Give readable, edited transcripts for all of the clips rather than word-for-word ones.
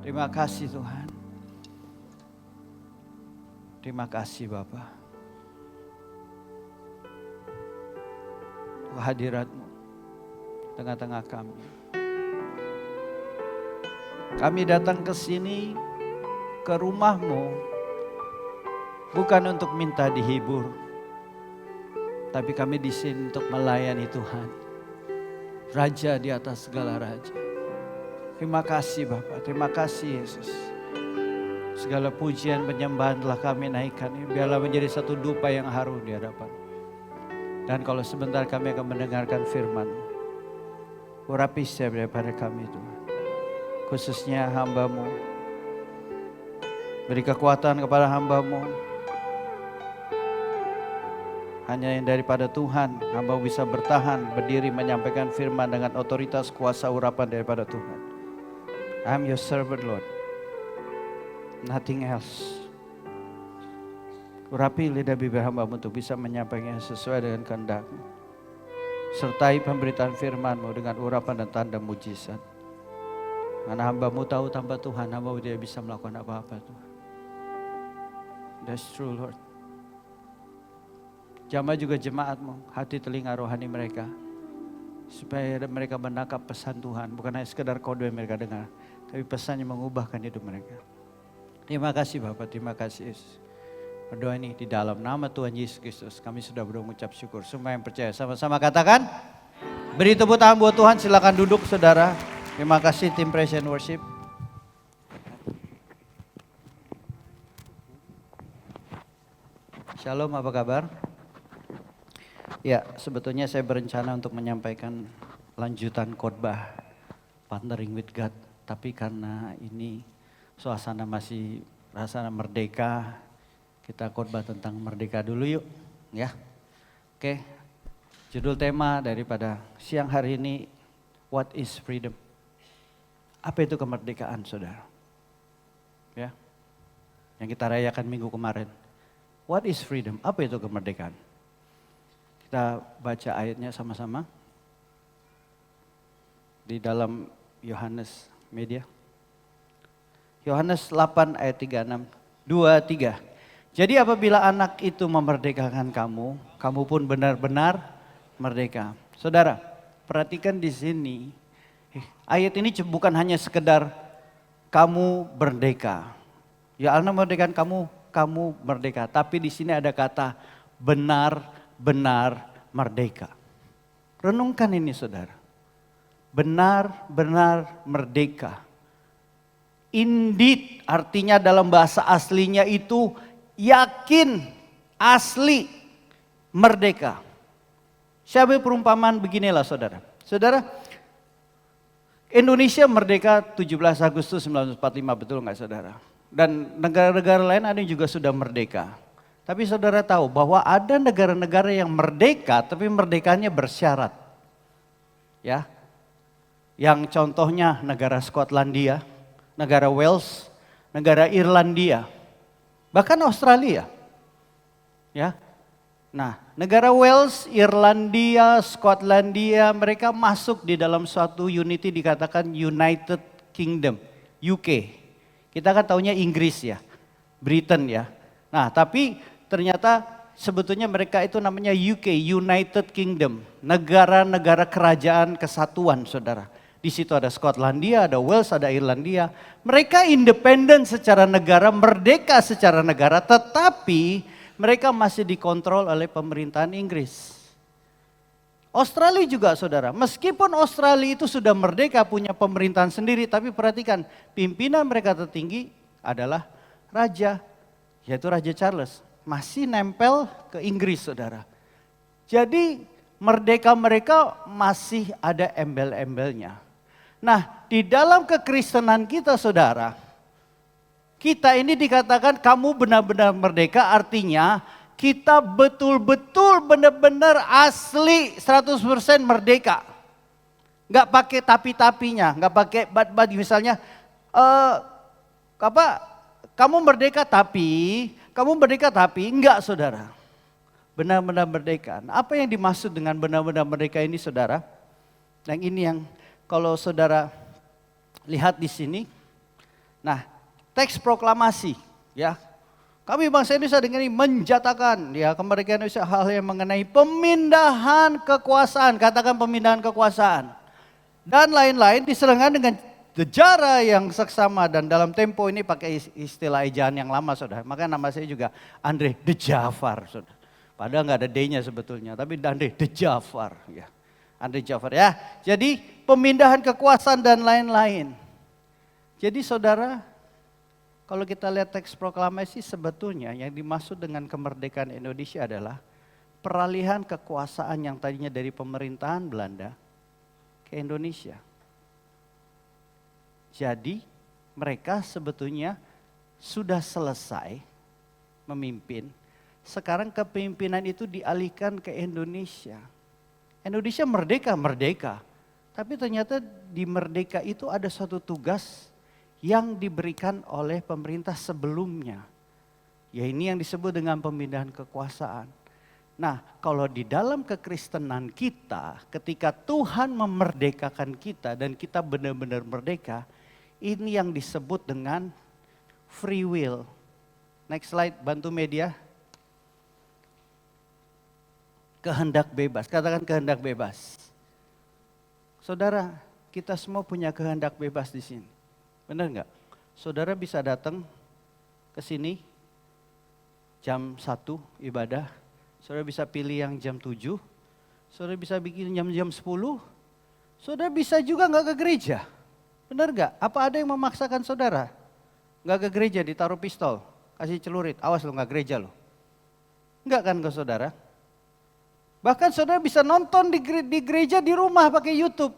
Terima kasih Tuhan. Terima kasih Bapa. Kehadirat-Mu tengah-tengah kami. Kami datang ke sini, ke rumah-Mu, bukan untuk minta dihibur, tapi kami di sini untuk melayani Tuhan. Raja di atas segala raja. Terima kasih Bapa, terima kasih Yesus. Segala pujian penyembahan telah kami naikkan. Biarlah menjadi satu dupa yang harum di hadapan. Dan kalau sebentar kami akan mendengarkan firman, urapi setiap daripada kami Tuhan. Khususnya hamba-Mu. Beri kekuatan kepada hamba-Mu. Hanya yang daripada Tuhan, hamba bisa bertahan, berdiri menyampaikan firman dengan otoritas kuasa urapan daripada Tuhan. I'm your servant Lord. Nothing else. Urapi lidah bibir hamba-Mu untuk bisa menyampaikannya sesuai dengan kehendak-Mu. Sertai pemberitaan firman-Mu dengan urapan dan tanda mujizat. Karena hamba-Mu tahu tanpa Tuhan, hamba-Mu tidak bisa melakukan apa-apa Tuhan. That's true Lord. Jamah juga jemaat-Mu, hati telinga rohani mereka. Supaya mereka menangkap pesan Tuhan. Bukan hanya sekedar kode yang mereka dengar. Tapi pesannya mengubahkan hidup mereka. Terima kasih Bapak, terima kasih Yesus. Berdoa ini di dalam nama Tuhan Yesus Kristus. Kami sudah berucap syukur. Semua yang percaya sama-sama katakan. Beri tepuk tangan buat Tuhan, silakan duduk saudara. Terima kasih tim Praise and Worship. Shalom, apa kabar? Ya, sebetulnya saya berencana untuk menyampaikan lanjutan khotbah Partnering with God. Tapi karena ini suasana masih rasanya merdeka, kita khotbah tentang merdeka dulu yuk, ya. Oke, judul tema daripada siang hari ini, What is Freedom? Apa itu kemerdekaan, saudara? Ya, yang kita rayakan minggu kemarin. What is freedom? Apa itu kemerdekaan? Kita baca ayatnya sama-sama di dalam Yohanes Media. Yohanes 8 ayat 36, 2-3. Jadi apabila anak itu memerdekakan kamu, kamu pun benar-benar merdeka. Saudara, perhatikan di sini, ayat ini bukan hanya sekedar kamu merdeka. Ya Allah memerdekakan kamu, kamu merdeka. Tapi di sini ada kata benar-benar merdeka. Renungkan ini saudara. Benar-benar merdeka. Indeed artinya dalam bahasa aslinya itu yakin, asli, merdeka. Saya ambil perumpamaan beginilah saudara. Saudara, Indonesia merdeka 17 Agustus 1945, betul nggak saudara? Dan negara-negara lain ada yang juga sudah merdeka. Tapi saudara tahu bahwa ada negara-negara yang merdeka tapi merdekanya bersyarat. Ya. Yang contohnya negara Skotlandia, negara Wales, negara Irlandia, bahkan Australia. Ya. Nah, negara Wales, Irlandia, Skotlandia, mereka masuk di dalam suatu unity dikatakan United Kingdom, UK. Kita kan taunya Inggris ya, Britain ya. Nah, tapi ternyata sebetulnya mereka itu namanya UK, United Kingdom, negara-negara kerajaan kesatuan, saudara. Di situ ada Skotlandia, ada Wales, ada Irlandia. Mereka independen secara negara, merdeka secara negara, tetapi mereka masih dikontrol oleh pemerintahan Inggris. Australia juga saudara, meskipun Australia itu sudah merdeka punya pemerintahan sendiri, tapi perhatikan pimpinan mereka tertinggi adalah raja, yaitu Raja Charles. Masih nempel ke Inggris saudara. Jadi merdeka mereka masih ada embel-embelnya. Nah, di dalam kekristenan kita saudara, kita ini dikatakan kamu benar-benar merdeka, artinya kita betul-betul benar-benar asli 100% merdeka. Gak pakai tapi-tapinya, gak pakai but misalnya kamu merdeka tapi enggak saudara. Benar-benar merdeka. Apa yang dimaksud dengan benar-benar merdeka ini saudara? Yang ini yang kalau saudara lihat di sini, Nah, teks proklamasi ya. Kami bangsa Indonesia dengan ini menjatakan ya kemerdekaan Indonesia hal yang mengenai pemindahan kekuasaan, katakan pemindahan kekuasaan. Dan lain-lain diserahkan dengan sejarah yang seksama dan dalam tempo ini pakai istilah ejaan yang lama saudara. Maka nama saya juga Andre De Jafar saudara. Padahal nggak ada D-nya sebetulnya, tapi Andre De Jafar ya. Andre Jafar ya. Jadi pemindahan kekuasaan dan lain-lain. Jadi saudara, kalau kita lihat teks proklamasi sebetulnya yang dimaksud dengan kemerdekaan Indonesia adalah peralihan kekuasaan yang tadinya dari pemerintahan Belanda ke Indonesia. Jadi mereka sebetulnya sudah selesai memimpin. Sekarang kepemimpinan itu dialihkan ke Indonesia. Indonesia merdeka. Tapi ternyata di merdeka itu ada suatu tugas yang diberikan oleh pemerintah sebelumnya. Ya ini yang disebut dengan pemindahan kekuasaan. Nah kalau di dalam kekristenan kita ketika Tuhan memerdekakan kita dan kita benar-benar merdeka. Ini yang disebut dengan free will. Next slide, bantu media. Kehendak bebas, katakan kehendak bebas. Saudara, kita semua punya kehendak bebas di sini. Benar nggak? Saudara bisa datang ke sini jam 1 ibadah. Saudara bisa pilih yang jam 7. Saudara bisa bikin jam 10. Saudara bisa juga nggak ke gereja. Benar nggak? Apa ada yang memaksakan saudara? Nggak ke gereja ditaruh pistol, kasih celurit, awas lo nggak gereja lo. Nggak kan ke saudara? Bahkan saudara bisa nonton di gereja di rumah pakai YouTube.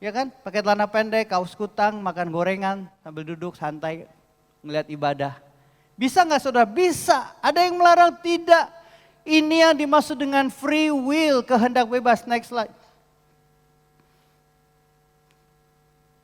Ya kan? Pakai celana pendek, kaos kutang, makan gorengan, sambil duduk santai, ngeliat ibadah. Bisa nggak saudara? Bisa. Ada yang melarang? Tidak. Ini yang dimaksud dengan free will, kehendak bebas. Next slide.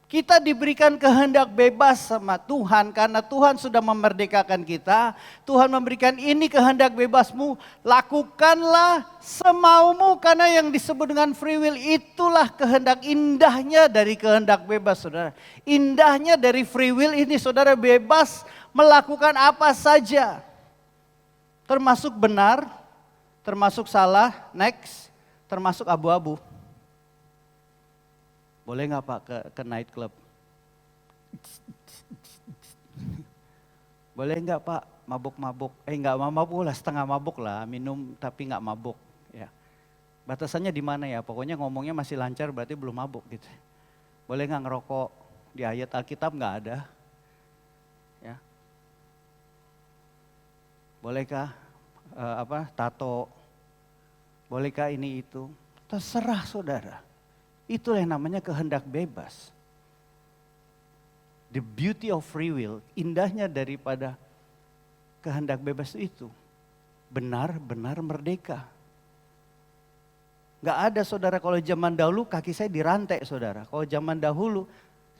Kita diberikan kehendak bebas sama Tuhan karena Tuhan sudah memerdekakan kita. Tuhan memberikan ini kehendak bebasmu, lakukanlah semaumu karena yang disebut dengan free will itulah kehendak indahnya dari kehendak bebas saudara. Indahnya dari free will ini saudara bebas melakukan apa saja. Termasuk benar, termasuk salah, next, termasuk abu-abu. Boleh nggak Pak ke night club? Boleh nggak Pak mabuk-mabuk? Nggak mabuk lah, setengah mabuk lah, minum tapi nggak mabuk. Ya. Batasannya di mana ya? Pokoknya ngomongnya masih lancar berarti belum mabuk gitu. Boleh nggak ngerokok? Di ayat Alkitab nggak ada. Ya. Bolehkah tato? Bolehkah ini itu? Terserah saudara. Itulah yang namanya kehendak bebas. The beauty of free will, indahnya daripada kehendak bebas itu. Benar-benar merdeka. Gak ada saudara kalau zaman dahulu kaki saya dirantai saudara. Kalau zaman dahulu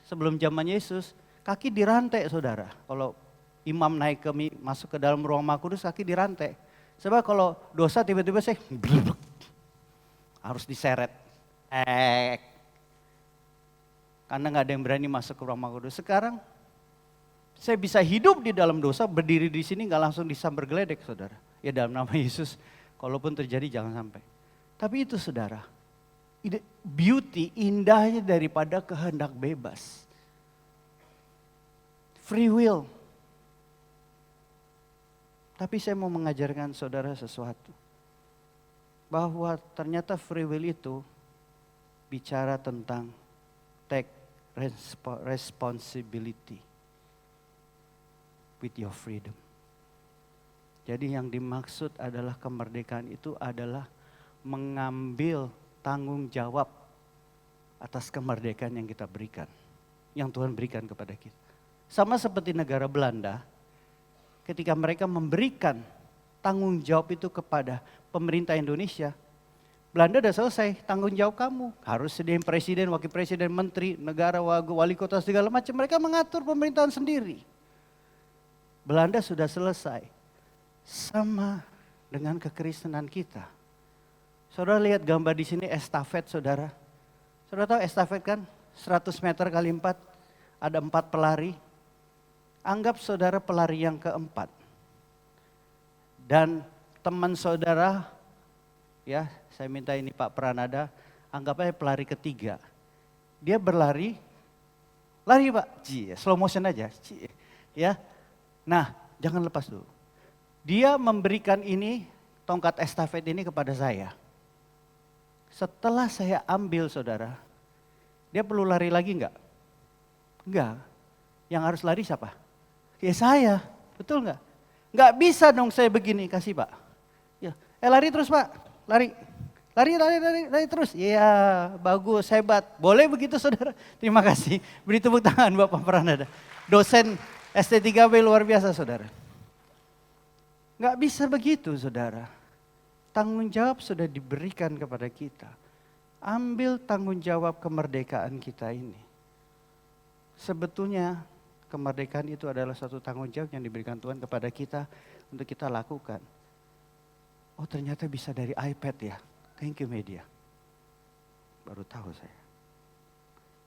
sebelum zaman Yesus kaki dirantai saudara. Kalau imam naik masuk ke dalam ruang Maha Kudus kaki dirantai. Sebab kalau dosa tiba-tiba saya harus diseret. Karena gak ada yang berani masuk ke ruang Maha Kudus. Sekarang saya bisa hidup di dalam dosa, berdiri di sini gak langsung disambar geledek saudara. Ya dalam nama Yesus, kalaupun terjadi jangan sampai. Tapi itu saudara, beauty indahnya daripada kehendak bebas. Free will. Tapi saya mau mengajarkan saudara sesuatu. Bahwa ternyata free will itu bicara tentang take responsibility with your freedom. Jadi yang dimaksud adalah kemerdekaan itu adalah mengambil tanggung jawab atas kemerdekaan yang kita berikan. Yang Tuhan berikan kepada kita. Sama seperti negara Belanda, ketika mereka memberikan tanggung jawab itu kepada pemerintah Indonesia, Belanda udah selesai, tanggung jawab kamu. Harus sediain presiden, wakil presiden, menteri, negara, wali kota, segala macam. Mereka mengatur pemerintahan sendiri. Belanda sudah selesai. Sama dengan kekristenan kita. Saudara lihat gambar di sini estafet saudara. Saudara tahu estafet kan? 100 meter kali 4, ada 4 pelari. Anggap saudara pelari yang keempat. Dan teman saudara, ya saya minta ini Pak Pranada, anggap aja pelari ketiga. Dia berlari, lari Pak, slow motion aja. Ya. Nah, jangan lepas dulu. Dia memberikan ini, tongkat estafet ini kepada saya. Setelah saya ambil saudara, dia perlu lari lagi enggak? Enggak. Yang harus lari siapa? Ya saya, betul enggak? Enggak bisa dong saya begini, kasih Pak. Ya, lari terus Pak, lari. Lari terus. Iya, bagus, hebat. Boleh begitu saudara? Terima kasih. Beri tepuk tangan Bapak Pranada. Dosen ST3B luar biasa saudara. Enggak bisa begitu saudara. Tanggung jawab sudah diberikan kepada kita. Ambil tanggung jawab kemerdekaan kita ini. Sebetulnya kemerdekaan itu adalah satu tanggung jawab yang diberikan Tuhan kepada kita untuk kita lakukan. Oh ternyata bisa dari iPad ya. Thank you media. Baru tahu saya.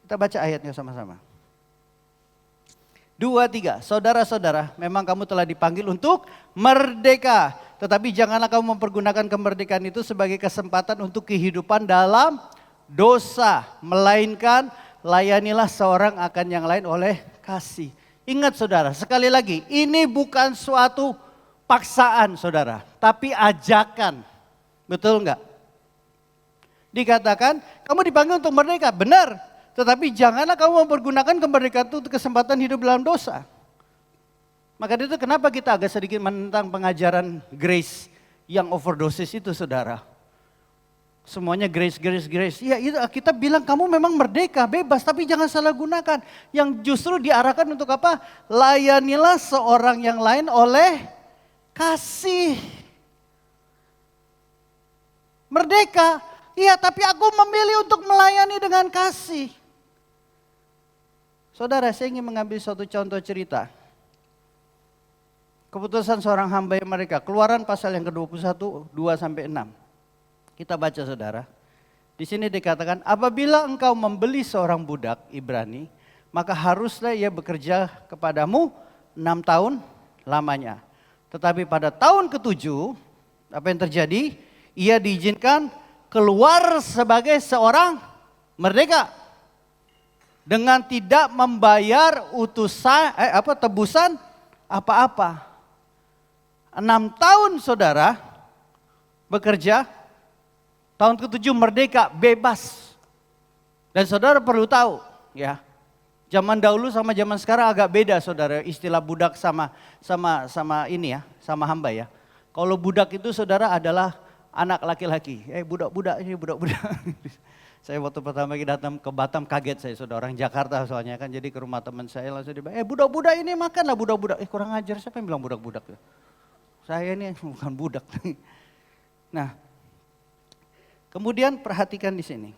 Kita baca ayatnya sama-sama. 2, 3. Saudara-saudara, memang kamu telah dipanggil untuk merdeka. Tetapi janganlah kamu mempergunakan kemerdekaan itu sebagai kesempatan untuk kehidupan dalam dosa. Melainkan layanilah seorang akan yang lain oleh kasih. Ingat saudara, sekali lagi, ini bukan suatu paksaan saudara, tapi ajakan. Betul enggak? Dikatakan, kamu dipanggil untuk merdeka, benar. Tetapi janganlah kamu mempergunakan kemerdekaan itu untuk kesempatan hidup dalam dosa. Maka itu kenapa kita agak sedikit menentang pengajaran grace yang overdosis itu saudara. Semuanya grace. Ya itu kita bilang kamu memang merdeka, bebas, tapi jangan salah gunakan. Yang justru diarahkan untuk apa? Layanilah seorang yang lain oleh kasih. Merdeka, iya tapi aku memilih untuk melayani dengan kasih. Saudara, saya ingin mengambil suatu contoh cerita. Keputusan seorang hamba yang mereka, Keluaran pasal yang ke-21, 2-6. Kita baca saudara. Di sini dikatakan, apabila engkau membeli seorang budak Ibrani, maka haruslah ia bekerja kepadamu 6 tahun lamanya. Tetapi pada tahun ke-7, apa yang terjadi? Ia diizinkan keluar sebagai seorang merdeka. Dengan tidak membayar tebusan apa-apa. 6 tahun saudara bekerja, tahun ke-7 merdeka, bebas. Dan saudara perlu tahu ya, zaman dahulu sama zaman sekarang agak beda saudara, istilah budak sama ini ya, sama hamba ya. Kalau budak itu saudara adalah anak laki-laki, budak-budak ini budak-budak. Saya waktu pertama kali datang ke Batam kaget saya, saudara orang Jakarta soalnya kan, jadi ke rumah teman saya langsung dibilang, budak-budak ini makanlah budak-budak. Kurang ajar, siapa yang bilang budak-budak ya? Saya ini bukan budak. Nah, kemudian perhatikan di sini.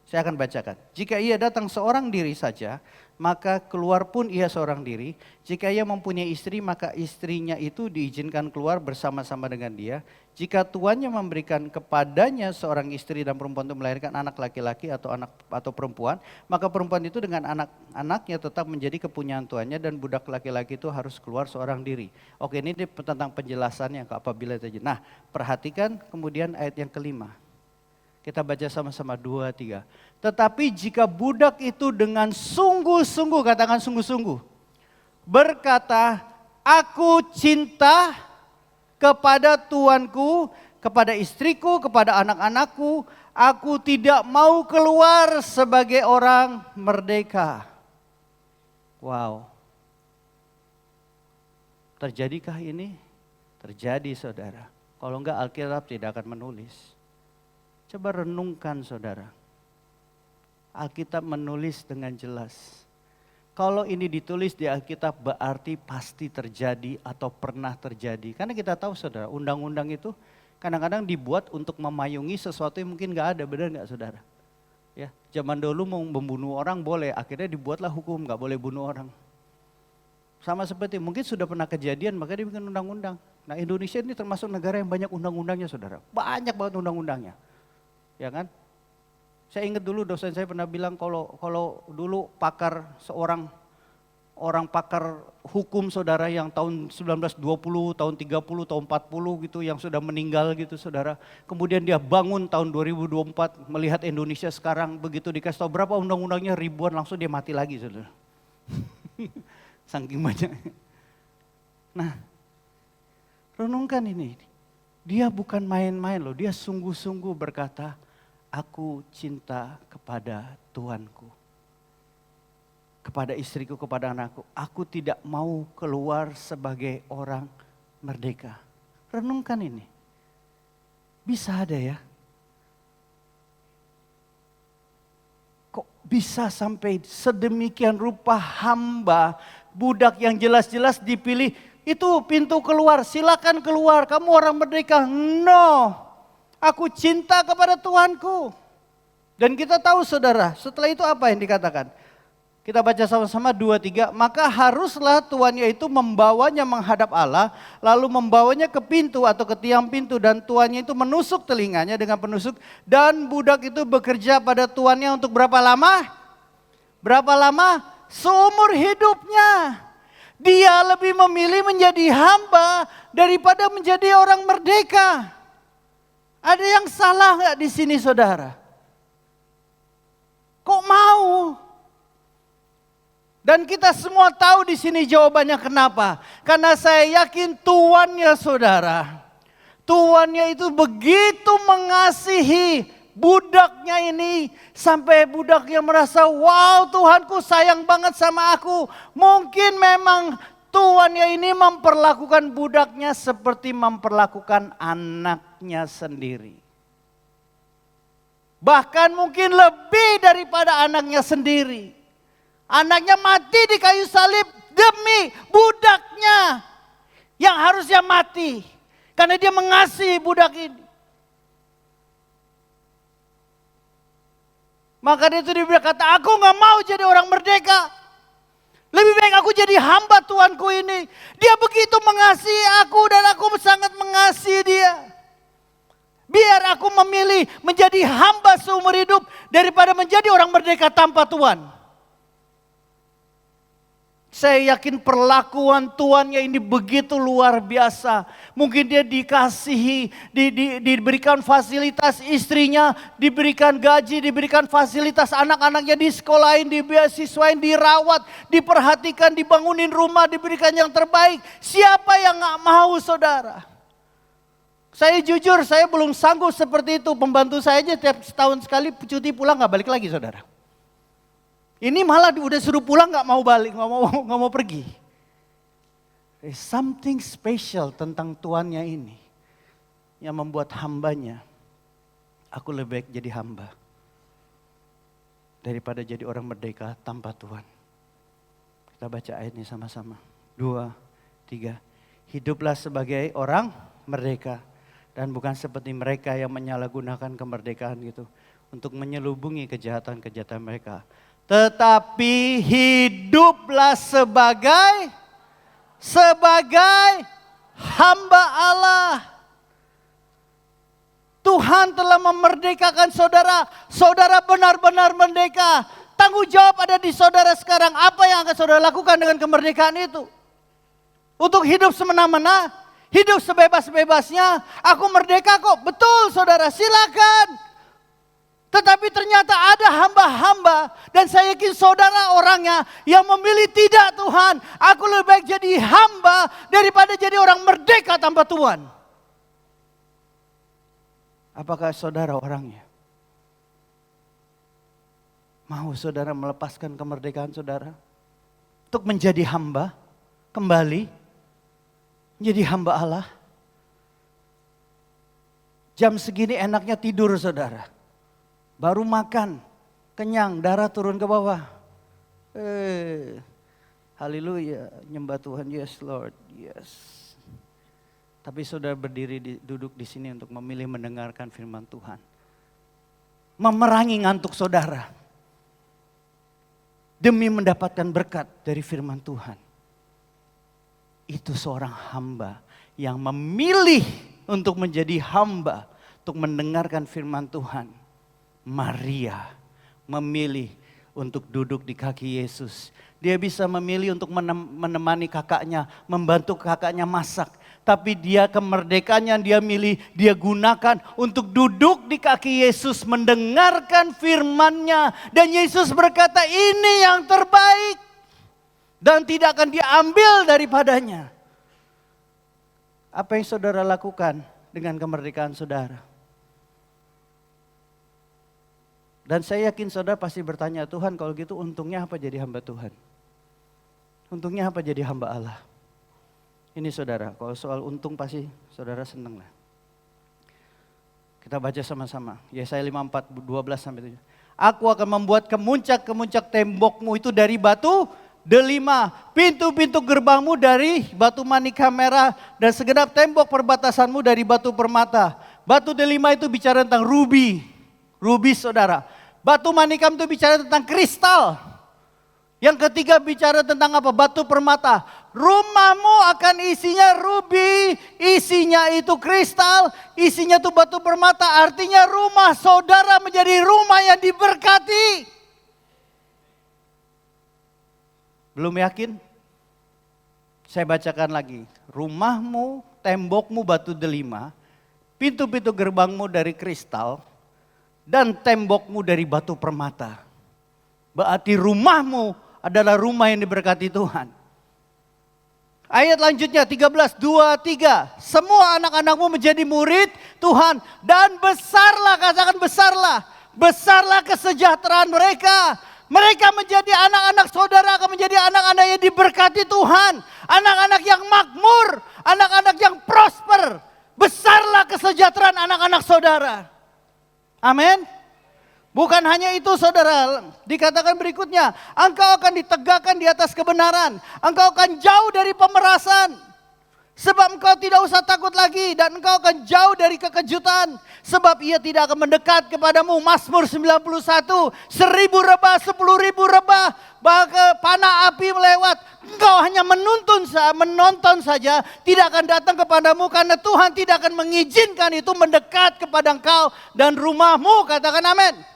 Saya akan bacakan. Jika ia datang seorang diri saja, maka keluar pun ia seorang diri. Jika ia mempunyai istri, maka istrinya itu diizinkan keluar bersama-sama dengan dia. Jika tuannya memberikan kepadanya seorang istri dan perempuan untuk melahirkan anak laki-laki atau perempuan, maka perempuan itu dengan anak-anaknya tetap menjadi kepunyaan tuannya dan budak laki-laki itu harus keluar seorang diri. Oke, ini tentang penjelasannya apabila terjadi. Nah, perhatikan kemudian ayat yang kelima. Kita baca sama-sama 2, 3. Tetapi jika budak itu dengan sungguh-sungguh, katakan sungguh-sungguh, berkata, aku cinta kepada tuanku, kepada istriku, kepada anak-anakku, aku tidak mau keluar sebagai orang merdeka. Wow. Terjadikah ini? Terjadi saudara. Kalau enggak Alkitab tidak akan menulis. Coba renungkan saudara. Alkitab menulis dengan jelas. Kalau ini ditulis di Alkitab berarti pasti terjadi atau pernah terjadi. Karena kita tahu saudara, undang-undang itu kadang-kadang dibuat untuk memayungi sesuatu yang mungkin gak ada, benar gak saudara? Ya, zaman dulu mau membunuh orang boleh, akhirnya dibuatlah hukum gak boleh bunuh orang. Sama seperti mungkin sudah pernah kejadian makanya dibikin undang-undang. Nah Indonesia ini termasuk negara yang banyak undang-undangnya saudara. Banyak banget undang-undangnya. Ya kan? Saya ingat dulu dosen saya pernah bilang kalau dulu pakar seorang orang pakar hukum saudara yang tahun 1920, tahun 30, tahun 40 gitu yang sudah meninggal gitu saudara. Kemudian dia bangun tahun 2024 melihat Indonesia sekarang begitu dikasih tahu berapa undang-undangnya ribuan langsung dia mati lagi saudara. Saking banyak. Nah, renungkan ini. Dia bukan main-main loh, dia sungguh-sungguh berkata, aku cinta kepada Tuhanku. Kepada istriku, kepada anakku. Aku tidak mau keluar sebagai orang merdeka. Renungkan ini. Bisa ada ya? Kok bisa sampai sedemikian rupa hamba, budak yang jelas-jelas dipilih, itu pintu keluar, silakan keluar, kamu orang merdeka. No, aku cinta kepada Tuhanku. Dan kita tahu saudara, setelah itu apa yang dikatakan? Kita baca sama-sama 2-3, maka haruslah tuannya itu membawanya menghadap Allah, lalu membawanya ke pintu atau ke tiang pintu dan tuannya itu menusuk telinganya dengan penusuk dan budak itu bekerja pada tuannya untuk berapa lama? Berapa lama? Seumur hidupnya. Dia lebih memilih menjadi hamba daripada menjadi orang merdeka. Ada yang salah nggak di sini saudara? Kok mau? Dan kita semua tahu di sini jawabannya kenapa. Karena saya yakin tuannya saudara. Tuannya itu begitu mengasihi budaknya ini. Sampai budaknya merasa, wow Tuhanku sayang banget sama aku. Mungkin memang tuannya ini memperlakukan budaknya seperti memperlakukan anaknya sendiri. Bahkan mungkin lebih daripada anaknya sendiri. Anaknya mati di kayu salib demi budaknya yang harusnya mati. Karena dia mengasihi budak ini. Maka dia itu berkata, aku gak mau jadi orang merdeka. Lebih baik aku jadi hamba Tuanku ini. Dia begitu mengasihi aku dan aku sangat mengasihi dia. Biar aku memilih menjadi hamba seumur hidup daripada menjadi orang merdeka tanpa Tuhan. Saya yakin perlakuan tuannya ini begitu luar biasa. Mungkin dia dikasihi, diberikan fasilitas istrinya, diberikan gaji, diberikan fasilitas anak-anaknya disekolahin, dibeasiswain, dirawat, diperhatikan, dibangunin rumah, diberikan yang terbaik. Siapa yang gak mau saudara? Saya jujur, saya belum sanggup seperti itu. Pembantu saya aja tiap setahun sekali cuti pulang gak balik lagi saudara. Ini malah udah suruh pulang gak mau balik, gak mau pergi. There's something special tentang tuannya ini. Yang membuat hambanya, aku lebih baik jadi hamba. Daripada jadi orang merdeka tanpa Tuhan. Kita baca ayatnya sama-sama. 2, 3. Hiduplah sebagai orang merdeka. Dan bukan seperti mereka yang menyalahgunakan kemerdekaan gitu. Untuk menyelubungi kejahatan-kejahatan mereka. Tetapi hiduplah sebagai hamba Allah. Tuhan telah memerdekakan saudara. Saudara benar-benar merdeka. Tanggung jawab ada di saudara sekarang. Apa yang akan saudara lakukan dengan kemerdekaan itu? Untuk hidup semena-mena, hidup sebebas-bebasnya. Aku merdeka kok. Betul saudara, silakan. Tetapi ternyata ada hamba-hamba dan saya yakin saudara orangnya yang memilih tidak Tuhan. Aku lebih baik jadi hamba daripada jadi orang merdeka tanpa Tuhan. Apakah saudara orangnya? Mau saudara melepaskan kemerdekaan saudara? Untuk menjadi hamba kembali? Menjadi hamba Allah? Jam segini enaknya tidur saudara. Baru makan, kenyang, darah turun ke bawah. Haleluya, nyembah Tuhan, yes Lord, yes. Tapi saudara berdiri duduk di sini untuk memilih mendengarkan firman Tuhan. Memerangi ngantuk saudara. Demi mendapatkan berkat dari firman Tuhan. Itu seorang hamba yang memilih untuk menjadi hamba. Untuk mendengarkan firman Tuhan. Maria memilih untuk duduk di kaki Yesus. Dia bisa memilih untuk menemani kakaknya, membantu kakaknya masak. Tapi dia kemerdekaannya dia milih, dia gunakan untuk duduk di kaki Yesus, mendengarkan firman-Nya. Dan Yesus berkata, ini yang terbaik. Dan tidak akan diambil daripadanya. Apa yang saudara lakukan dengan kemerdekaan saudara? Dan saya yakin saudara pasti bertanya, Tuhan kalau gitu untungnya apa jadi hamba Tuhan? Untungnya apa jadi hamba Allah? Ini saudara, kalau soal untung pasti saudara senang lah. Kita baca sama-sama. Yesaya 54, 12-7. Aku akan membuat kemuncak-kemuncak tembokmu itu dari batu delima. Pintu-pintu gerbangmu dari batu manika merah. Dan segenap tembok perbatasanmu dari batu permata. Batu delima itu bicara tentang rubi. Rubi saudara. Batu manikam itu bicara tentang kristal. Yang ketiga bicara tentang apa? Batu permata. Rumahmu akan isinya rubi, isinya itu kristal, isinya itu batu permata. Artinya rumah saudara menjadi rumah yang diberkati. Belum yakin? Saya bacakan lagi. Rumahmu, tembokmu batu delima, pintu-pintu gerbangmu dari kristal, dan tembokmu dari batu permata. Berarti rumahmu adalah rumah yang diberkati Tuhan. Ayat lanjutnya 13, 2, 3. Semua anak-anakmu menjadi murid Tuhan. Dan besarlah, katakan besarlah. Besarlah kesejahteraan mereka. Mereka menjadi anak-anak saudara, akan menjadi anak-anak yang diberkati Tuhan. Anak-anak yang makmur, anak-anak yang prosper. Besarlah kesejahteraan anak-anak saudara. Amin. Bukan hanya itu saudara, dikatakan berikutnya, engkau akan ditegakkan di atas kebenaran, engkau akan jauh dari pemerasan, sebab engkau tidak usah takut lagi dan engkau akan jauh dari kekejutan, sebab ia tidak akan mendekat kepadamu. Mazmur 91, 1000 rebah, 10.000 rebah, bahkan panah api melewat, engkau hanya menonton saja, tidak akan datang kepadamu karena Tuhan tidak akan mengizinkan itu mendekat kepada engkau dan rumahmu. Katakan amin.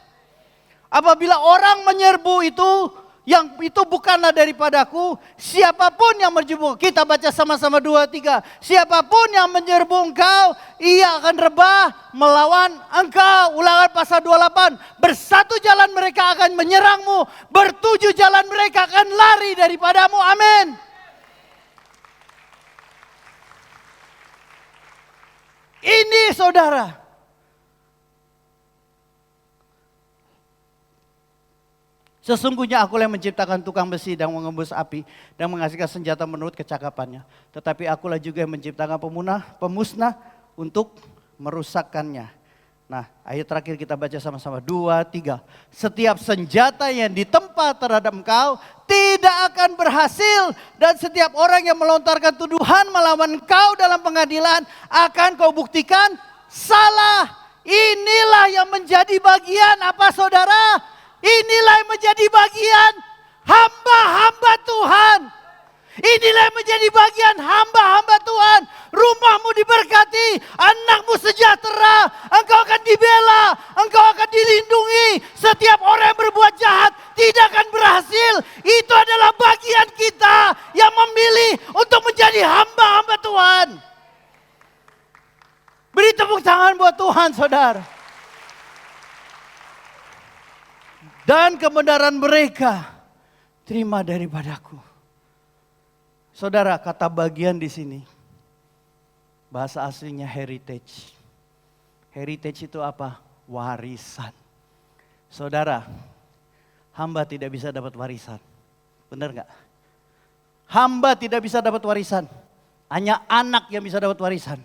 Apabila orang menyerbu itu, yang itu bukanlah daripadaku, siapapun yang menyerbu, kita baca sama-sama 2, 3. Siapapun yang menyerbu engkau, ia akan rebah melawan engkau. Ulangan pasal 28, bersatu jalan mereka akan menyerangmu, bertujuh jalan mereka akan lari daripadamu. Amin. Ini saudara. Sesungguhnya akulah yang menciptakan tukang besi dan mengembus api dan menghasilkan senjata menurut kecakapannya. Tetapi akulah juga yang menciptakan pemusnah untuk merusakkannya. Nah, ayat terakhir kita baca sama-sama 2, 3. Setiap senjata yang ditempa terhadap engkau tidak akan berhasil. Dan setiap orang yang melontarkan tuduhan melawan engkau dalam pengadilan akan kau buktikan salah. Inilah yang menjadi bagian apa saudara? Inilah yang menjadi bagian hamba-hamba Tuhan. Inilah yang menjadi bagian hamba-hamba Tuhan. Rumahmu diberkati, anakmu sejahtera, engkau akan dibela, engkau akan dilindungi. Setiap orang yang berbuat jahat tidak akan berhasil. Itu adalah bagian kita yang memilih untuk menjadi hamba-hamba Tuhan. Beri tepuk tangan buat Tuhan saudara. Dan kebenaran mereka terima daripadaku. Saudara, kata bagian di sini bahasa aslinya heritage. Heritage itu apa? Warisan. Saudara, hamba tidak bisa dapat warisan. Benar nggak? Hamba tidak bisa dapat warisan. Hanya anak yang bisa dapat warisan.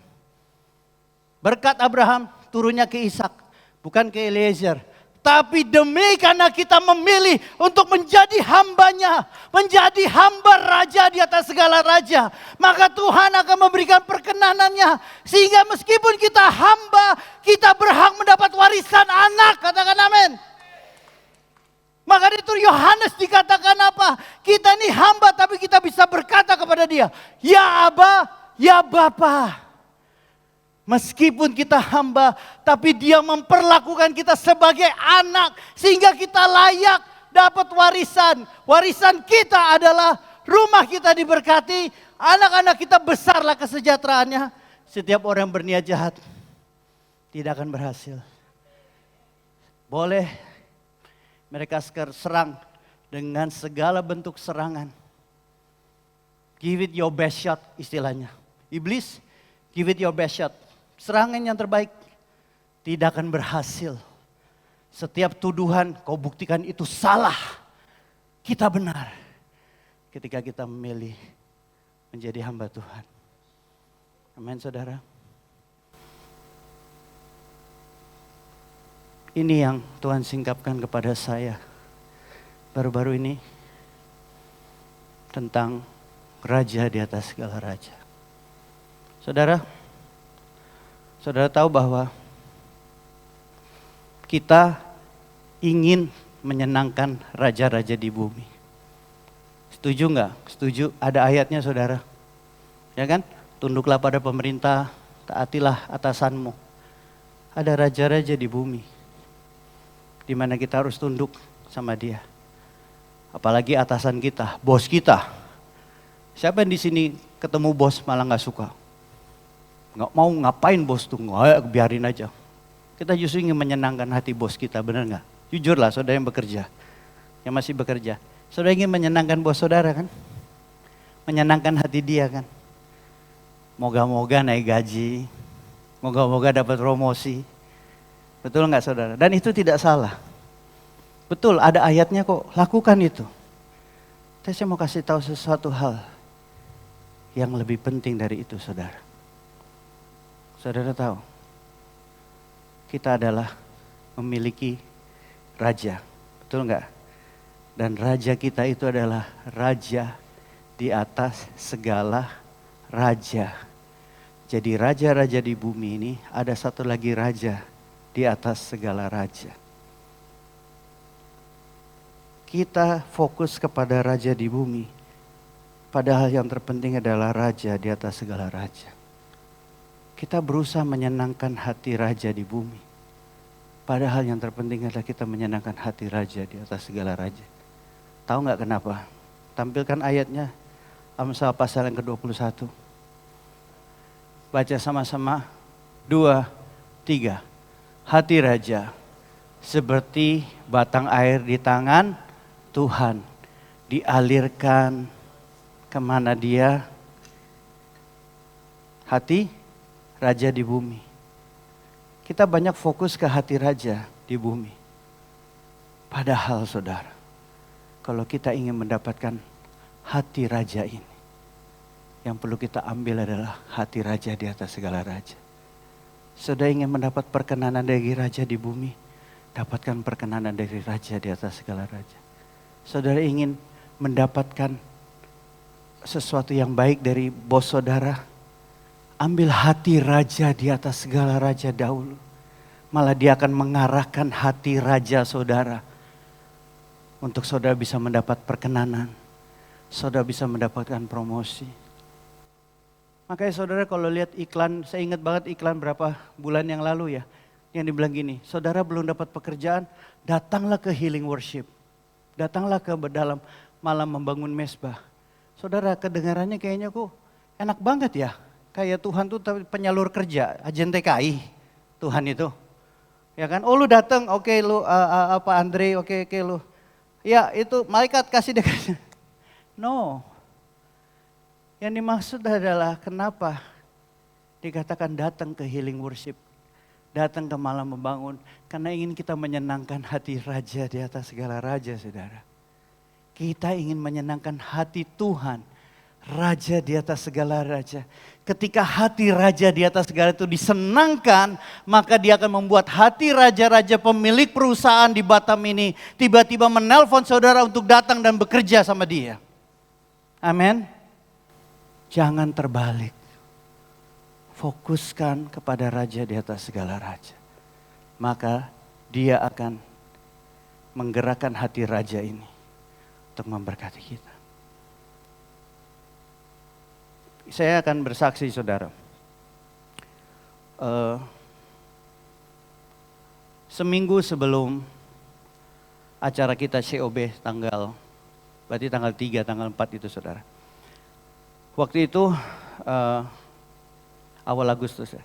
Berkat Abraham turunnya ke Ishak, bukan ke Eliezer. Tapi demi karena kita memilih untuk menjadi hambanya, menjadi hamba raja di atas segala raja, maka Tuhan akan memberikan perkenanannya. Sehingga meskipun kita hamba, kita berhak mendapat warisan anak. Katakan amin. Maka itu Yohanes dikatakan apa? Kita ini hamba tapi kita bisa berkata kepada dia, ya Aba, ya Bapa. Meskipun kita hamba, tapi dia memperlakukan kita sebagai anak. Sehingga kita layak dapat warisan. Warisan kita adalah rumah kita diberkati, anak-anak kita besarlah kesejahteraannya. Setiap orang berniat jahat tidak akan berhasil. Boleh mereka serang dengan segala bentuk serangan. Give it your best shot istilahnya. Iblis, give it your best shot. Serangan yang terbaik tidak akan berhasil. Setiap tuduhan kau buktikan itu salah. Kita benar. Ketika kita memilih menjadi hamba Tuhan. Amin saudara. Ini yang Tuhan singkapkan kepada saya baru-baru ini. Tentang raja di atas segala raja. Saudara tahu bahwa kita ingin menyenangkan raja-raja di bumi. Setuju enggak? Setuju, ada ayatnya saudara. Ya kan? Tunduklah pada pemerintah, taatilah atasanmu. Ada raja-raja di bumi. Di mana kita harus tunduk sama dia. Apalagi atasan kita, bos kita. Siapa yang di sini ketemu bos malah gak suka? Gak mau ngapain bos tuh, biarin aja. Kita justru ingin menyenangkan hati bos kita, benar gak? Jujurlah saudara yang bekerja, yang masih bekerja. Saudara ingin menyenangkan bos saudara kan? Menyenangkan hati dia kan? Moga-moga naik gaji, moga-moga dapat promosi. Betul gak saudara? Dan itu tidak salah. Betul, ada ayatnya kok, lakukan itu. Tapi saya mau kasih tahu sesuatu hal yang lebih penting dari itu saudara. Saudara tahu, kita adalah memiliki raja, betul enggak? Dan raja kita itu adalah raja di atas segala raja. Jadi raja-raja di bumi ini ada satu lagi raja di atas segala raja. Kita fokus kepada raja di bumi, padahal yang terpenting adalah raja di atas segala raja. Kita berusaha menyenangkan hati raja di bumi. Padahal yang terpenting adalah kita menyenangkan hati raja di atas segala raja. Tahu nggak kenapa? Tampilkan ayatnya, Amsal pasal yang ke-21. Baca sama-sama, 2, 3. Hati raja seperti batang air di tangan Tuhan. Dialirkan kemana dia? Hati raja di bumi. Kita banyak fokus ke hati raja di bumi. Padahal saudara, kalau kita ingin mendapatkan hati raja ini, yang perlu kita ambil adalah hati raja di atas segala raja. Saudara ingin mendapat perkenanan dari raja di bumi, dapatkan perkenanan dari raja di atas segala raja. Saudara ingin mendapatkan sesuatu yang baik dari bos saudara, ambil hati raja di atas segala raja dahulu. Malah dia akan mengarahkan hati raja saudara. Untuk saudara bisa mendapat perkenanan. Saudara bisa mendapatkan promosi. Makanya saudara kalau lihat iklan, saya ingat banget iklan berapa bulan yang lalu ya. Yang dibilang gini, saudara belum dapat pekerjaan, datanglah ke healing worship. Datanglah ke dalam malam membangun mesbah. Saudara kedengarannya kayaknya kok enak banget ya. Kayak Tuhan tuh penyalur kerja, agen TKI, Tuhan itu. Ya kan, oh lu datang, oke lu Andre, oke lu. Ya itu malaikat kasih dekatnya. No. Yang dimaksud adalah kenapa dikatakan datang ke healing worship. Datang ke malam membangun. Karena ingin kita menyenangkan hati raja di atas segala raja saudara. Kita ingin menyenangkan hati Tuhan. Raja di atas segala raja. Ketika hati raja di atas segala itu disenangkan, maka dia akan membuat hati raja-raja pemilik perusahaan di Batam ini tiba-tiba menelpon saudara untuk datang dan bekerja sama dia. Amin. Jangan terbalik. Fokuskan kepada raja di atas segala raja. Maka dia akan menggerakkan hati raja ini untuk memberkati kita. Saya akan bersaksi saudara. Seminggu sebelum acara kita COB berarti tanggal 3, tanggal 4 itu saudara. Waktu itu awal Agustus ya.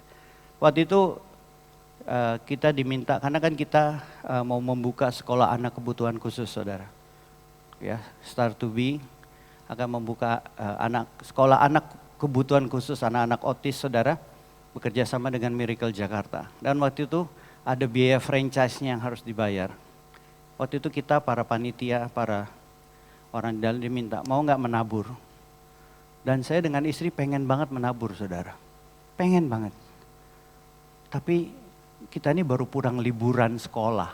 Waktu itu kita diminta, karena kan kita mau membuka sekolah anak kebutuhan khusus saudara. Ya, Start to Be akan membuka sekolah anak kebutuhan khusus, anak-anak otis saudara, bekerja sama dengan Miracle Jakarta. Dan waktu itu ada biaya franchise-nya yang harus dibayar. Waktu itu kita para panitia, para orang di dalam diminta, mau nggak menabur? Dan saya dengan istri pengen banget menabur saudara. Pengen banget. Tapi kita ini baru pulang liburan sekolah.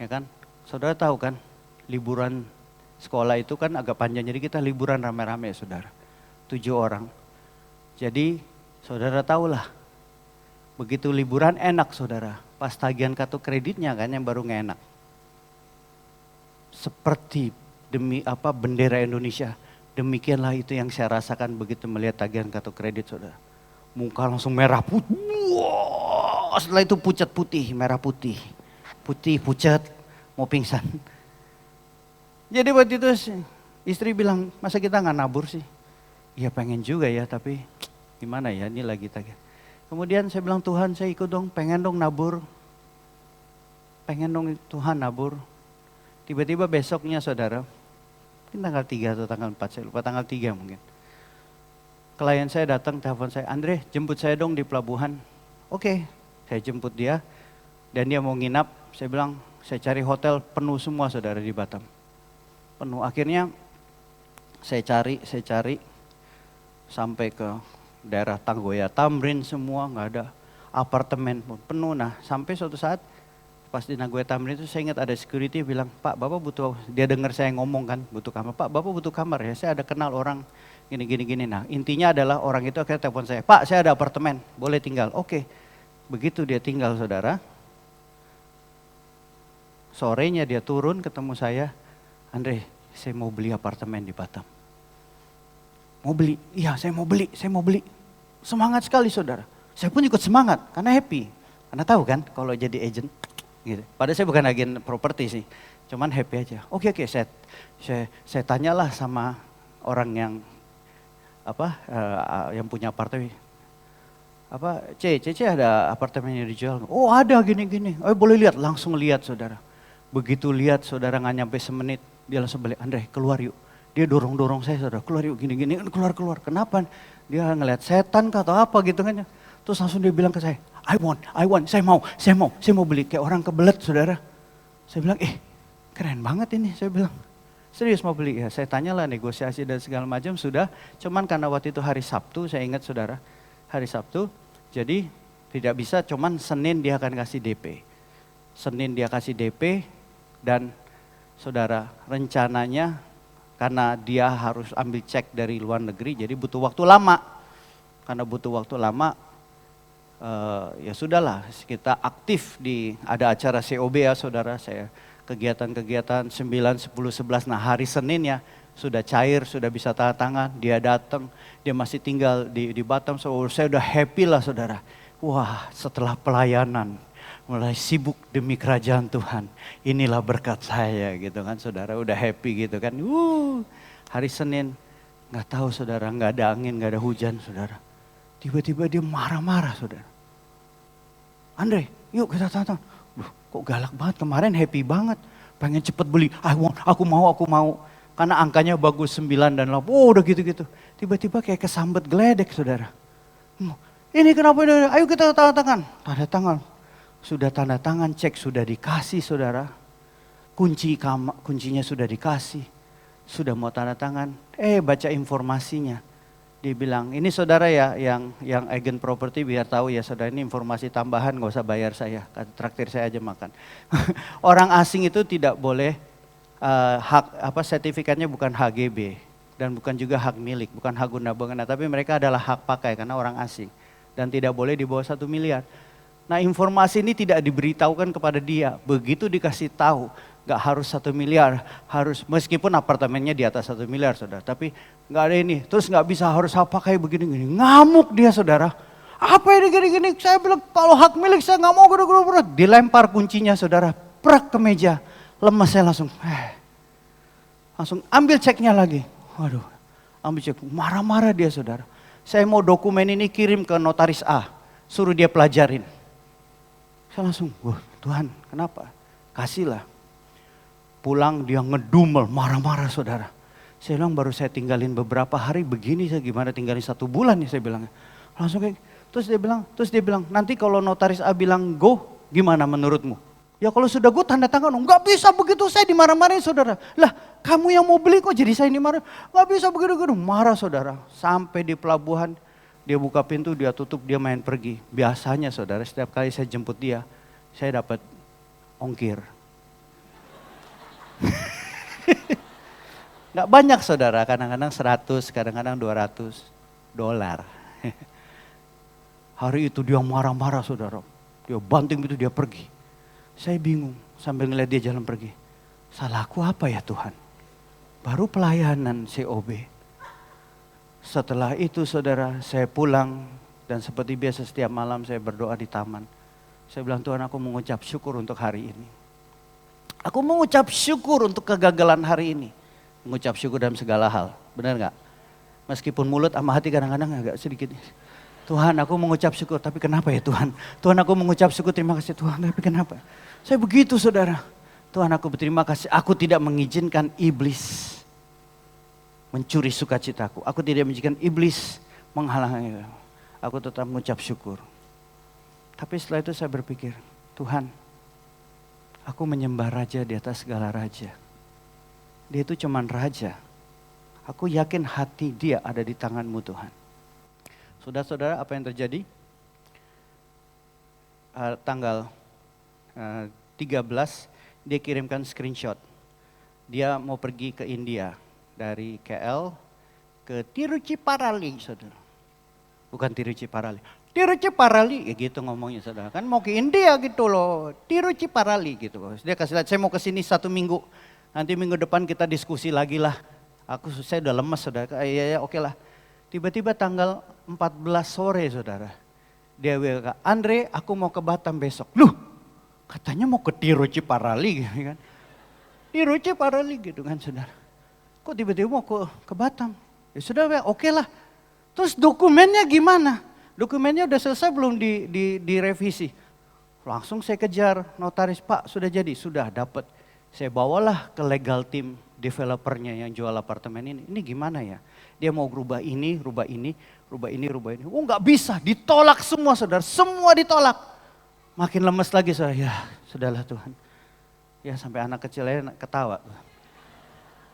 Ya kan? Saudara tahu kan, liburan sekolah itu kan agak panjang. Jadi kita liburan rame-rame saudara. 7 orang. Jadi saudara tahulah, begitu liburan enak saudara. Pas tagihan kartu kreditnya kan yang baru nggak enak. Seperti demi bendera Indonesia. Demikianlah itu yang saya rasakan begitu melihat tagihan kartu kredit saudara. Muka langsung merah putih. Wow, setelah itu pucat putih, merah putih. Putih, pucat, mau pingsan. Jadi waktu itu istri bilang, masa kita nggak nabur sih? Ya pengen juga ya, tapi gimana ya, ini lagi tagihan. Kemudian saya bilang, Tuhan saya ikut dong, pengen dong nabur. Pengen dong Tuhan nabur. Tiba-tiba besoknya saudara, mungkin tanggal 3 atau tanggal 4, saya lupa, tanggal 3 mungkin. Klien saya datang, telepon saya, Andre jemput saya dong di pelabuhan. Oke, saya jemput dia dan dia mau nginap. Saya bilang, saya cari hotel penuh semua saudara di Batam. Penuh, akhirnya saya cari sampai ke daerah Tanggoya, Tamrin semua nggak ada, apartemen pun penuh. Nah sampai suatu saat pas di Nagoya Tamrin itu saya ingat ada security bilang, Pak Bapak butuh, dia dengar saya ngomong kan butuh kamar, Pak Bapak butuh kamar ya, saya ada kenal orang gini. Nah intinya adalah orang itu akhirnya telepon saya, Pak saya ada apartemen, boleh tinggal. Oke, begitu dia tinggal saudara, sorenya dia turun ketemu saya, Andre saya mau beli apartemen di Batam. Mau beli? Iya saya mau beli. Semangat sekali saudara, saya pun ikut semangat karena happy, karena tahu kan kalau jadi agent. Gitu. Padahal saya bukan agen properti sih, cuman happy aja. Oke, saya tanyalah sama orang yang yang punya apartemen. C ada apartemen yang dijual? Oh ada gini. Oh boleh lihat, langsung lihat saudara. Begitu lihat saudara nggak nyampe semenit, dia langsung balik, Andre keluar yuk. Dia dorong saya saudara, keluar yuk gini, keluar. Kenapa? Dia ngeliat setan atau apa gitu kan. Terus langsung dia bilang ke saya, I want, saya mau beli. Kayak orang kebelet saudara. Saya bilang, keren banget ini, saya bilang. Serius mau beli? Ya saya tanyalah negosiasi dan segala macam sudah. Cuman karena waktu itu hari Sabtu, saya ingat saudara, hari Sabtu. Jadi tidak bisa, cuman Senin dia akan kasih DP. Senin dia kasih DP dan saudara rencananya karena dia harus ambil cek dari luar negeri, jadi butuh waktu lama. Karena butuh waktu lama, ya sudahlah kita aktif ada acara COB ya saudara, saya kegiatan-kegiatan 9, 10, 11, nah hari Senin ya sudah cair, sudah bisa tanda tangan, dia datang, dia masih tinggal di Batam, so saya udah happy lah saudara. Wah setelah pelayanan, mulai sibuk demi kerajaan Tuhan, inilah berkat saya gitu kan saudara, udah happy gitu kan. Hari Senin, gak tahu saudara, gak ada angin, gak ada hujan saudara. Tiba-tiba dia marah-marah saudara. Andre, yuk kita tonton. Kok galak banget, kemarin happy banget. Pengen cepet beli, aku mau. Karena angkanya bagus 9 dan 8, udah gitu-gitu. Tiba-tiba kayak kesambet geledek saudara. Ini kenapa ini? Ayo kita tanda tangan. Tanda tangan. Sudah tanda tangan, cek sudah dikasih saudara. Kuncinya sudah dikasih. Sudah mau tanda tangan. Baca informasinya. Dia bilang, ini saudara ya yang agen properti biar tahu ya saudara, ini informasi tambahan, gak usah bayar saya, traktir saya aja makan. Orang asing itu tidak boleh, sertifikatnya bukan HGB dan bukan juga hak milik, bukan hak guna bangunan, tapi mereka adalah hak pakai karena orang asing dan tidak boleh di bawah 1 miliar. Nah informasi ini tidak diberitahukan kepada dia, begitu dikasih tahu. Gak harus 1 miliar, harus meskipun apartemennya di atas 1 miliar saudara, tapi gak ada ini, terus gak bisa harus apa kayak begini-gini, ngamuk dia saudara, apa ini gini-gini, saya bilang kalau hak milik saya gak mau, dilempar kuncinya saudara, prak ke meja, Lemas saya langsung ambil ceknya lagi. Waduh, ambil cek. Marah-marah dia saudara. Saya mau dokumen ini kirim ke notaris A. Suruh dia pelajarin. Saya langsung, wah Tuhan kenapa? Kasihlah. Pulang dia ngedumel, marah-marah saudara. Saya bilang baru saya tinggalin beberapa hari begini, saya gimana tinggalin 1 bulan nih saya bilang. Langsung kayak, terus dia bilang, nanti kalau notaris A bilang go, gimana menurutmu? Ya kalau sudah gue tanda tangan, nggak bisa begitu, saya dimarah-marahin saudara. Lah kamu yang mau beli kok jadi saya dimarahin, nggak bisa begitu, marah saudara. Sampai di pelabuhan, dia buka pintu, dia tutup, dia main pergi. Biasanya saudara, setiap kali saya jemput dia, saya dapat ongkir. Nggak banyak saudara, kadang-kadang 100, kadang-kadang $200. Hari itu dia marah-marah saudara, dia banting itu dia pergi. Saya bingung sambil ngeliat dia jalan pergi. Salahku apa ya Tuhan? Baru pelayanan COB. Setelah itu saudara saya pulang dan seperti biasa setiap malam saya berdoa di taman. Saya bilang Tuhan aku mengucap syukur untuk hari ini. Aku mengucap syukur untuk kegagalan hari ini. Mengucap syukur dalam segala hal. Benar gak? Meskipun mulut sama hati kadang-kadang agak sedikit. Tuhan aku mengucap syukur tapi kenapa ya Tuhan? Tuhan aku mengucap syukur terima kasih Tuhan tapi kenapa? Saya begitu saudara. Tuhan aku berterima kasih. Aku tidak mengizinkan iblis mencuri sukacitaku. Aku tidak mengizinkan iblis menghalangi. Aku tetap mengucap syukur. Tapi setelah itu saya berpikir, Tuhan, aku menyembah raja di atas segala raja. Dia itu cuman raja. Aku yakin hati dia ada di tangan-Mu Tuhan. Saudara-saudara apa yang terjadi? Tanggal 13 dia kirimkan screenshot. Dia mau pergi ke India. Dari KL ke Tiruchiparali saudara. Bukan Tiruchiparali. Tiruchiparali ya gitu ngomongnya saudara. Kan mau ke India gitu loh. Tiruchiparali gitu. Dia kasih lihat saya mau ke sini 1 minggu. Nanti minggu depan kita diskusi lagi lah. Saya udah lemas saudara. Ya oke lah. Tiba-tiba tanggal 14 sore saudara. Dia WA, Andre aku mau ke Batam besok. Loh katanya mau ke Tiruchiparali gitu kan. Tiruchiparali gitu kan saudara. Kok tiba-tiba mau ke Batam? Ya sudah oke lah. Terus dokumennya gimana? Dokumennya udah selesai belum direvisi? Langsung saya kejar notaris, Pak sudah jadi? Sudah dapat. Saya bawalah ke legal team developernya yang jual apartemen ini. Ini gimana ya? Dia mau rubah ini, rubah ini, rubah ini, rubah ini. Oh nggak bisa, ditolak semua saudara. Semua ditolak. Makin lemes lagi saya, ya sudahlah Tuhan. Ya sampai anak kecilnya ketawa.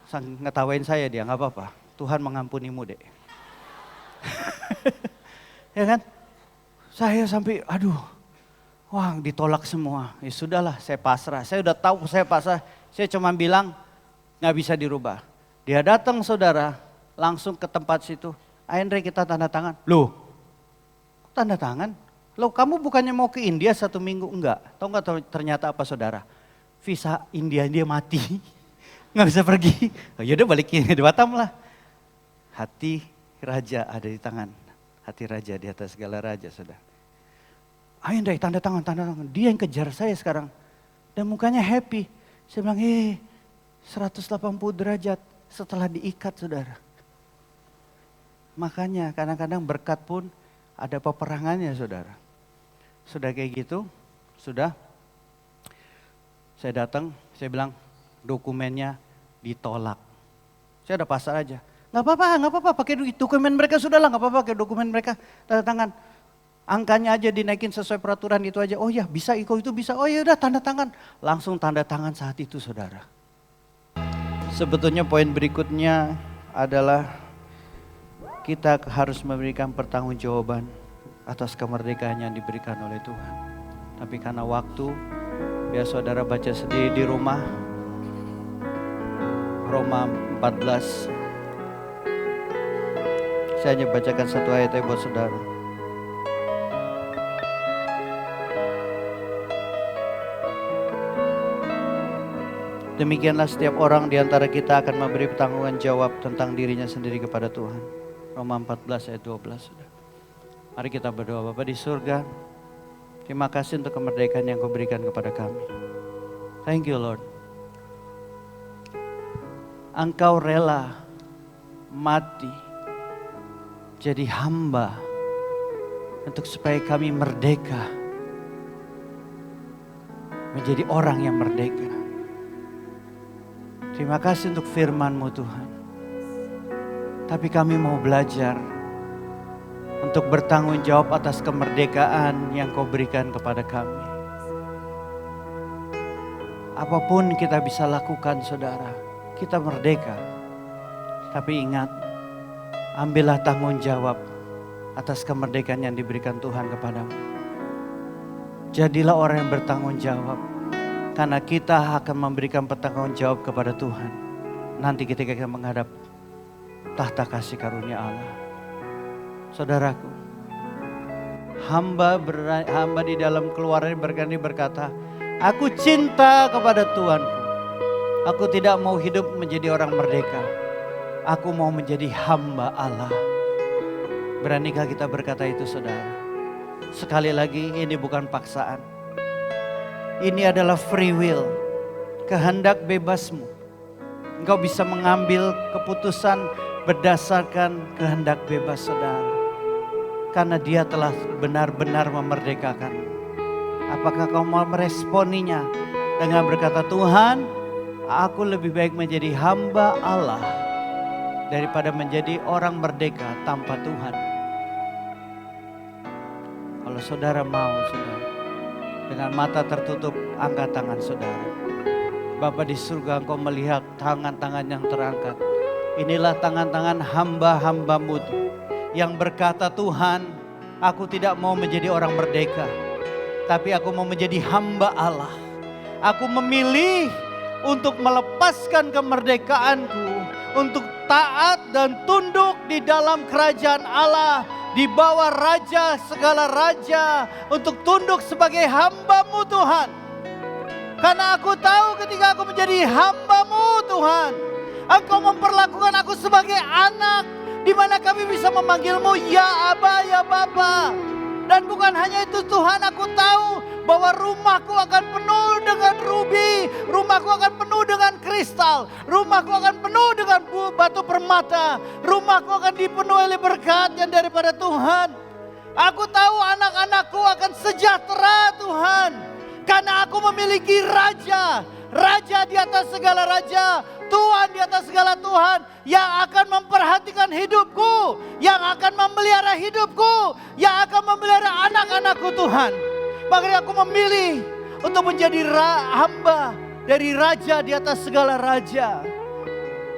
Ngetawain saya dia, nggak apa-apa. Tuhan mengampunimu dek. Ya kan? Saya sampai, aduh, wah ditolak semua. Ya sudahlah, saya pasrah. Saya udah tahu saya pasrah. Saya cuma bilang nggak bisa dirubah. Dia datang saudara, langsung ke tempat situ. Andre kita tanda tangan. Loh, tanda tangan? Loh kamu bukannya mau ke India 1 minggu? Enggak. Tahu nggak ternyata apa saudara? Visa India dia mati. Nggak bisa pergi. Oh, yaudah balikin di Batam lah. Hati raja ada di tangan. Hati raja di atas segala raja saudara. Ayo Ndai tanda tangan, tanda tangan. Dia yang kejar saya sekarang. Dan mukanya happy. Saya bilang 180 derajat setelah diikat saudara. Makanya kadang-kadang berkat pun ada peperangannya saudara. Sudah kayak gitu, sudah. Saya datang, saya bilang dokumennya ditolak. Saya udah pasrah aja. Nggak apa-apa, pakai dokumen mereka sudahlah, nggak apa-apa pakai dokumen mereka, tanda tangan. Angkanya aja dinaikin sesuai peraturan itu aja. Oh ya bisa, itu bisa. Oh ya udah tanda tangan. Langsung tanda tangan saat itu saudara. Sebetulnya poin berikutnya adalah kita harus memberikan pertanggungjawaban atas kemerdekaan yang diberikan oleh Tuhan. Tapi karena waktu, biar saudara baca sendiri di rumah. Roma 14. Saya hanya bacakan 1 ayatnya buat saudara. Demikianlah setiap orang di antara kita akan memberi pertanggungan jawab tentang dirinya sendiri kepada Tuhan. Roma 14 ayat 12. Saudara. Mari kita berdoa. Bapa di surga, terima kasih untuk kemerdekaan yang Kau berikan kepada kami. Thank you Lord. Engkau rela mati jadi hamba untuk supaya kami merdeka, menjadi orang yang merdeka. Terima kasih untuk firman-Mu Tuhan. Tapi kami mau belajar untuk bertanggung jawab atas kemerdekaan yang Kau berikan kepada kami. Apapun kita bisa lakukan saudara, kita merdeka. Tapi ingat, ambillah tanggung jawab atas kemerdekaan yang diberikan Tuhan kepadamu. Jadilah orang yang bertanggung jawab. Karena kita akan memberikan pertanggung jawab kepada Tuhan. Nanti ketika kita menghadap tahta kasih karunia Allah. Saudaraku, hamba di dalam keluaran berani berkata, aku cinta kepada Tuhanku. Aku tidak mau hidup menjadi orang merdeka. Aku mau menjadi hamba Allah. Beranikah kita berkata itu saudara? Sekali lagi, ini bukan paksaan. Ini adalah free will, kehendak bebasmu. Engkau bisa mengambil keputusan berdasarkan kehendak bebas saudara. Karena Dia telah benar-benar memerdekakan. Apakah kau mau meresponinya dengan berkata, Tuhan, aku lebih baik menjadi hamba Allah daripada menjadi orang merdeka tanpa Tuhan. Kalau saudara mau, saudara, dengan mata tertutup, angkat tangan saudara. Bapa di surga, Engkau melihat tangan-tangan yang terangkat. Inilah tangan-tangan hamba-hamba-Mu yang berkata, Tuhan, aku tidak mau menjadi orang merdeka, tapi aku mau menjadi hamba Allah. Aku memilih untuk melepaskan kemerdekaanku, untuk taat dan tunduk di dalam kerajaan Allah, di bawah raja segala raja, untuk tunduk sebagai hamba-Mu Tuhan. Karena aku tahu ketika aku menjadi hamba-Mu Tuhan, Engkau memperlakukan aku sebagai anak, di mana kami bisa memanggil-Mu ya Aba, ya Bapa. Dan bukan hanya itu Tuhan, aku tahu bahwa rumahku akan penuh dengan rubi, rumahku akan penuh dengan kristal, rumahku akan penuh dengan batu permata, rumahku akan dipenuhi oleh berkat yang daripada Tuhan. Aku tahu anak-anakku akan sejahtera Tuhan, karena aku memiliki raja, raja di atas segala raja, Tuhan di atas segala Tuhan, yang akan memperhatikan hidupku, yang akan memelihara hidupku, yang akan memelihara anak-anakku Tuhan. Makanya aku memilih untuk menjadi hamba dari raja di atas segala raja.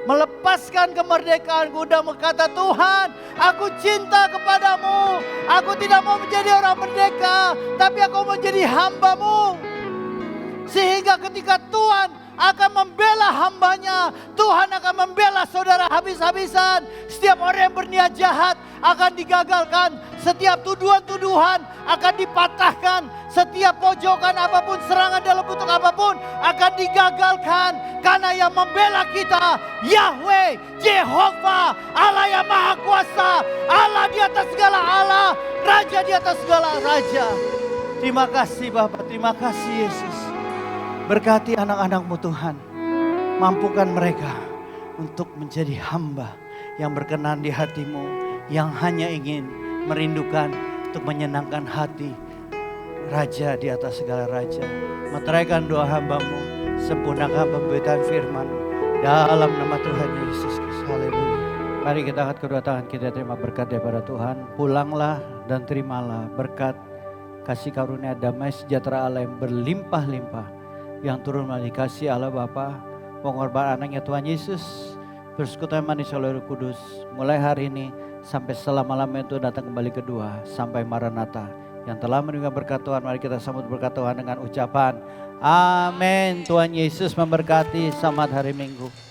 Melepaskan kemerdekaanku dan berkata, Tuhan, aku cinta kepadamu. Aku tidak mau menjadi orang merdeka, tapi aku mau menjadi hamba-Mu. Sehingga ketika Tuhan akan membela hambanya, Tuhan akan membela saudara habis-habisan. Setiap orang yang berniat jahat akan digagalkan. Setiap tuduhan-tuduhan akan dipatahkan. Setiap pojokan apapun, serangan dalam bentuk apapun akan digagalkan. Karena yang membela kita, Yahweh, Jehovah, Allah yang Maha Kuasa, Allah di atas segala Allah, Raja di atas segala Raja. Terima kasih Bapak, terima kasih Yesus. Berkati anak-anak-Mu Tuhan. Mampukan mereka untuk menjadi hamba yang berkenan di hati-Mu, yang hanya ingin merindukan untuk menyenangkan hati Raja di atas segala raja. Meteraikan doa hamba-Mu, sempurnakan pemberitaan firman dalam nama Tuhan Yesus Kristus. Haleluya. Mari kita angkat kedua tangan, kita terima berkat daripada Tuhan. Pulanglah dan terimalah berkat kasih karunia damai sejahtera Allah yang berlimpah-limpah, yang turun melalui kasih Allah Bapa, pengorbanan anaknya Tuhan Yesus, persekutuan manis oleh Roh Kudus, mulai hari ini sampai selama-lamanya itu datang kembali kedua, sampai Maranatha. Yang telah menerima berkat Tuhan, mari kita sambut berkat Tuhan dengan ucapan Amin. Tuhan Yesus memberkati, selamat hari Minggu.